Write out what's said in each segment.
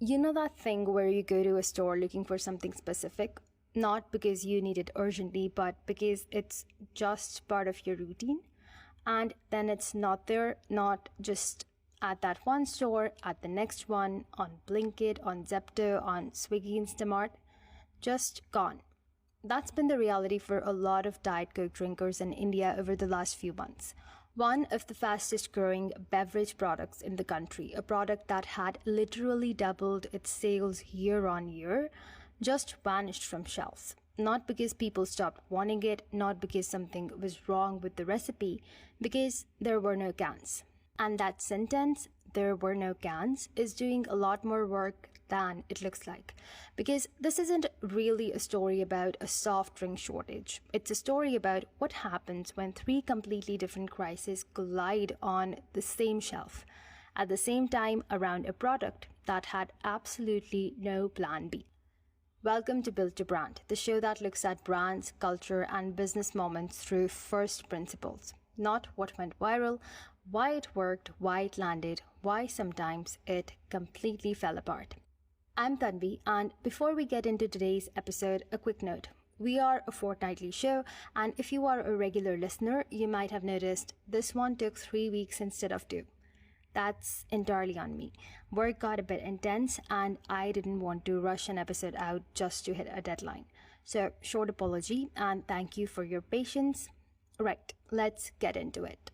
You know that thing where you go to a store looking for something specific, not because you need it urgently, but because it's just part of your routine? And then it's not there, not just at that one store, at the next one, on Blinkit, on Zepto, on Swiggy Instamart, just gone. That's been the reality for a lot of Diet Coke drinkers in India over the last few months. One of the fastest growing beverage products in the country, a product that had literally doubled its sales year on year, just vanished from shelves. Not because people stopped wanting it, not because something was wrong with the recipe, because there were no cans. And that sentence, there were no cans, is doing a lot more work than it looks like. Because this isn't really a story about a soft drink shortage. It's a story about what happens when three completely different crises collide on the same shelf at the same time around a product that had absolutely no plan B. Welcome to Build to Brand, the show that looks at brands, culture, and business moments through first principles. Not what went viral, why it worked, why it landed, why sometimes it completely fell apart. I'm Tanvi, and before we get into today's episode, a quick note. We are a fortnightly show, and if you are a regular listener, you might have noticed this one took 3 weeks instead of 2. That's entirely on me. Work got a bit intense, and I didn't want to rush an episode out just to hit a deadline. So, short apology, and thank you for your patience. Right, let's get into it.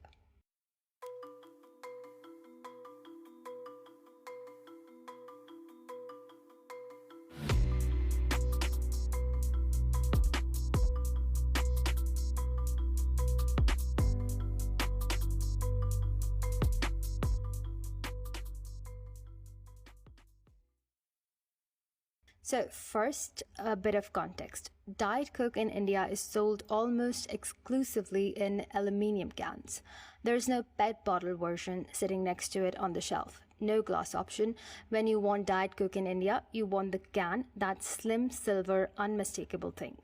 So first, a bit of context. Diet Coke in India is sold almost exclusively in aluminium cans. There's no PET bottle version sitting next to it on the shelf. No glass option. When you want Diet Coke in India, you want the can, that slim, silver, unmistakable thing.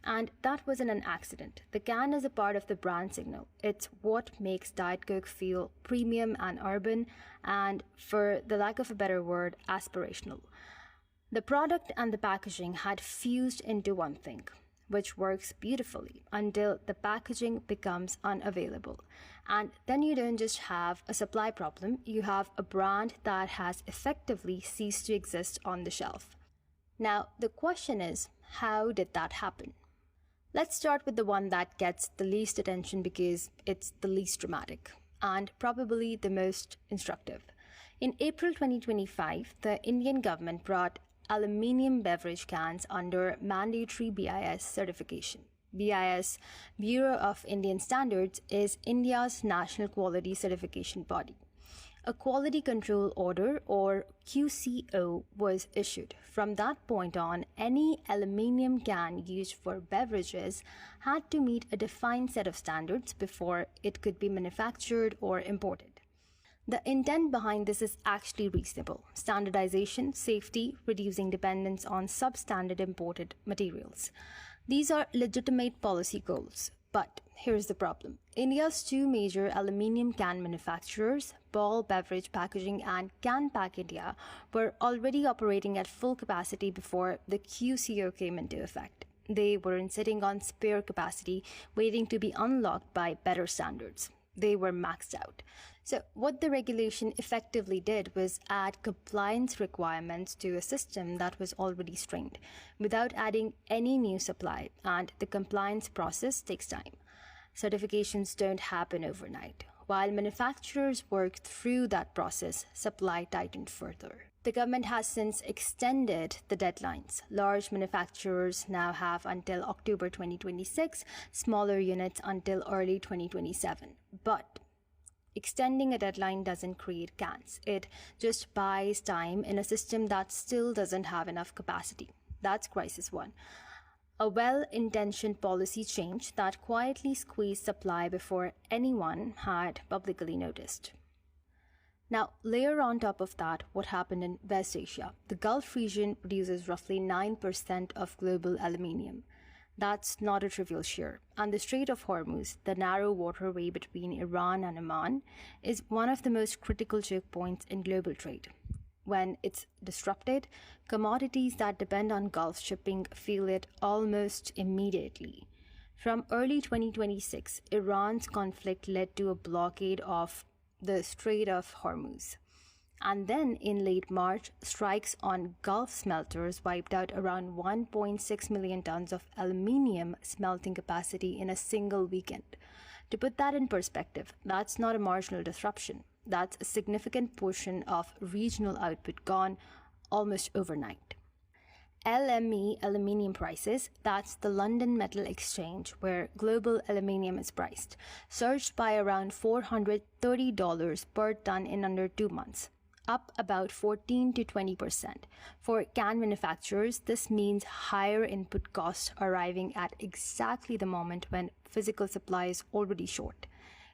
And that wasn't an accident. The can is a part of the brand signal. It's what makes Diet Coke feel premium and urban and, for the lack of a better word, aspirational. The product and the packaging had fused into one thing, which works beautifully until the packaging becomes unavailable. And then you don't just have a supply problem, you have a brand that has effectively ceased to exist on the shelf. Now, the question is, how did that happen? Let's start with the one that gets the least attention because it's the least dramatic and probably the most instructive. In April 2025, the Indian government brought aluminium beverage cans under mandatory BIS certification. BIS, Bureau of Indian Standards, is India's national quality certification body. A quality control order, or QCO, was issued. From that point on, any aluminium can used for beverages had to meet a defined set of standards before it could be manufactured or imported. The intent behind this is actually reasonable. Standardization, safety, reducing dependence on substandard imported materials. These are legitimate policy goals. But here's the problem. India's two major aluminium can manufacturers, Ball Beverage Packaging and Can Pack India, were already operating at full capacity before the QCO came into effect. They weren't sitting on spare capacity waiting to be unlocked by better standards. They were maxed out. So what the regulation effectively did was add compliance requirements to a system that was already strained without adding any new supply, and the compliance process takes time. Certifications don't happen overnight. While manufacturers worked through that process, supply tightened further. The government has since extended the deadlines. Large manufacturers now have until October 2026, smaller units until early 2027. But extending a deadline doesn't create cans. It just buys time in a system that still doesn't have enough capacity. That's crisis one. A well-intentioned policy change that quietly squeezed supply before anyone had publicly noticed. Now, layer on top of that what happened in West Asia. The Gulf region produces roughly 9% of global aluminium. That's not a trivial share. And the Strait of Hormuz, the narrow waterway between Iran and Oman, is one of the most critical choke points in global trade. When it's disrupted, commodities that depend on Gulf shipping feel it almost immediately. From early 2026, Iran's conflict led to a blockade of the Strait of Hormuz. And then in late March, strikes on Gulf smelters wiped out around 1.6 million tons of aluminium smelting capacity in a single weekend. To put that in perspective, that's not a marginal disruption. That's a significant portion of regional output gone almost overnight. LME aluminium prices, that's the London Metal Exchange where global aluminium is priced, surged by around $430 per ton in under 2 months, up about 14 to 20%. For can manufacturers, this means higher input costs arriving at exactly the moment when physical supply is already short.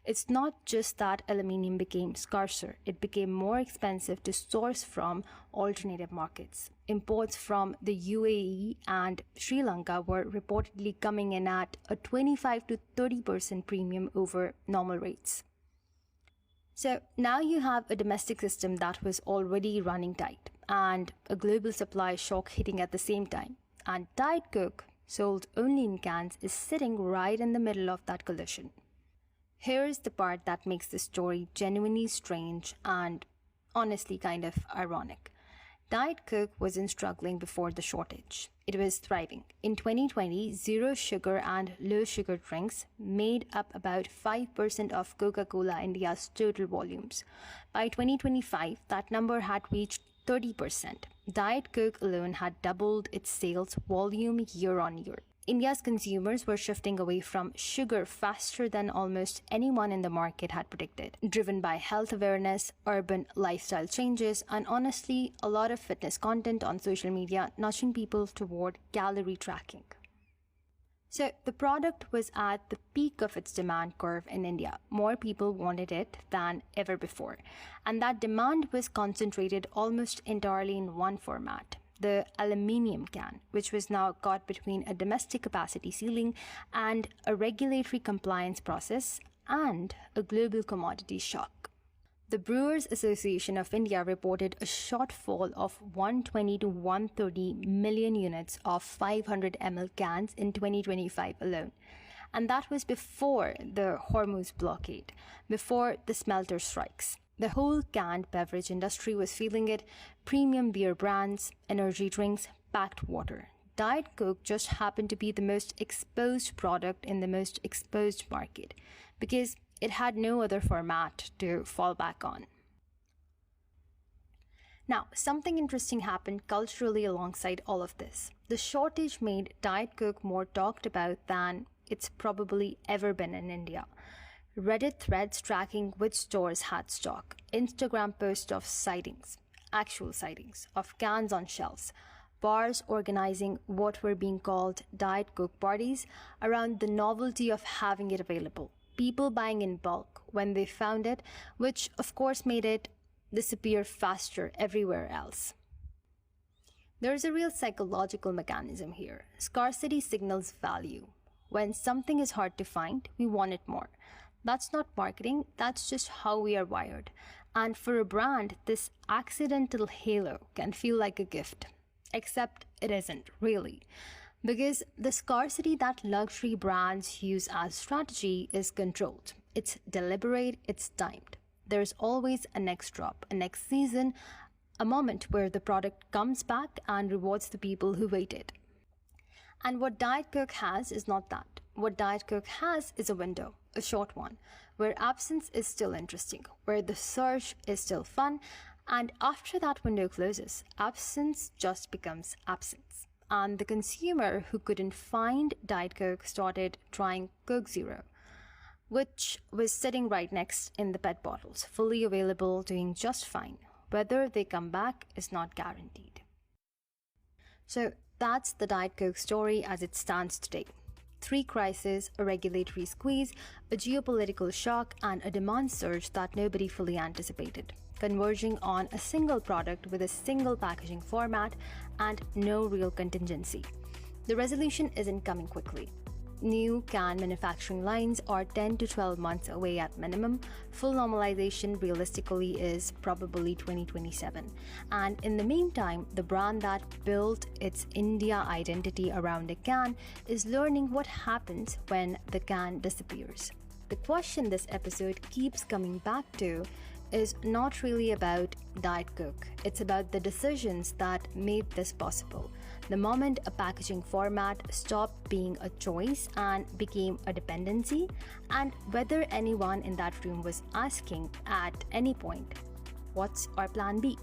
It's not just that aluminium became scarcer, it became more expensive to source from alternative markets. Imports from the UAE and Sri Lanka were reportedly coming in at a 25 to 30% premium over normal rates. So now you have a domestic system that was already running tight and a global supply shock hitting at the same time. And Diet Coke, sold only in cans, is sitting right in the middle of that collision. Here's the part that makes the story genuinely strange and honestly kind of ironic. Diet Coke wasn't struggling before the shortage. It was thriving. In 2020, zero sugar and low sugar drinks made up about 5% of Coca-Cola India's total volumes. By 2025, that number had reached 30%. Diet Coke alone had doubled its sales volume year on year. India's consumers were shifting away from sugar faster than almost anyone in the market had predicted, driven by health awareness, urban lifestyle changes, and honestly, a lot of fitness content on social media nudging people toward calorie tracking. So the product was at the peak of its demand curve in India. More people wanted it than ever before, and that demand was concentrated almost entirely in one format: the aluminium can, which was now caught between a domestic capacity ceiling and a regulatory compliance process and a global commodity shock. The Brewers Association of India reported a shortfall of 120 to 130 million units of 500 ml cans in 2025 alone. And that was before the Hormuz blockade, before the smelter strikes. The whole canned beverage industry was feeling it: premium beer brands, energy drinks, packed water. Diet Coke just happened to be the most exposed product in the most exposed market because it had no other format to fall back on. Now, something interesting happened culturally alongside all of this. The shortage made Diet Coke more talked about than it's probably ever been in India. Reddit threads tracking which stores had stock, Instagram posts of sightings, actual sightings, of cans on shelves, bars organizing what were being called Diet Coke parties around the novelty of having it available, people buying in bulk when they found it, which of course made it disappear faster everywhere else. There's a real psychological mechanism here. Scarcity signals value. When something is hard to find, we want it more. That's not marketing, that's just how we are wired. And for a brand, this accidental halo can feel like a gift. Except it isn't, really. Because the scarcity that luxury brands use as strategy is controlled. It's deliberate, it's timed. There's always a next drop, a next season, a moment where the product comes back and rewards the people who waited. And what Diet Coke has is not that. What Diet Coke has is a window, a short one, where absence is still interesting, where the surge is still fun, and after that window closes, absence just becomes absence. And the consumer who couldn't find Diet Coke started trying Coke Zero, which was sitting right next in the PET bottles, fully available, doing just fine. Whether they come back is not guaranteed. So that's the Diet Coke story as it stands today. 3 crises, a regulatory squeeze, a geopolitical shock, and a demand surge that nobody fully anticipated, converging on a single product with a single packaging format and no real contingency. The resolution isn't coming quickly. New can manufacturing lines are 10 to 12 months away at minimum. Full normalization realistically is probably 2027. And in the meantime, the brand that built its India identity around a can is learning what happens when the can disappears. The question this episode keeps coming back to is not really about Diet Coke. It's about the decisions that made this possible. The moment a packaging format stopped being a choice and became a dependency, and whether anyone in that room was asking at any point, what's our plan B?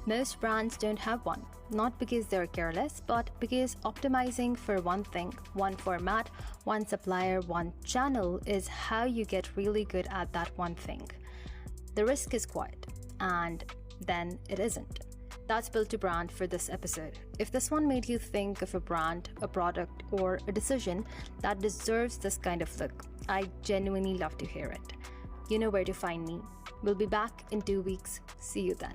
Most brands don't have one, not because they're careless, but because optimizing for one thing, one format, one supplier, one channel is how you get really good at that one thing. The risk is quiet, and then it isn't. That's Built to Brand for this episode. If this one made you think of a brand, a product, or a decision that deserves this kind of look, I genuinely love to hear it. You know where to find me. We'll be back in 2 weeks. See you then.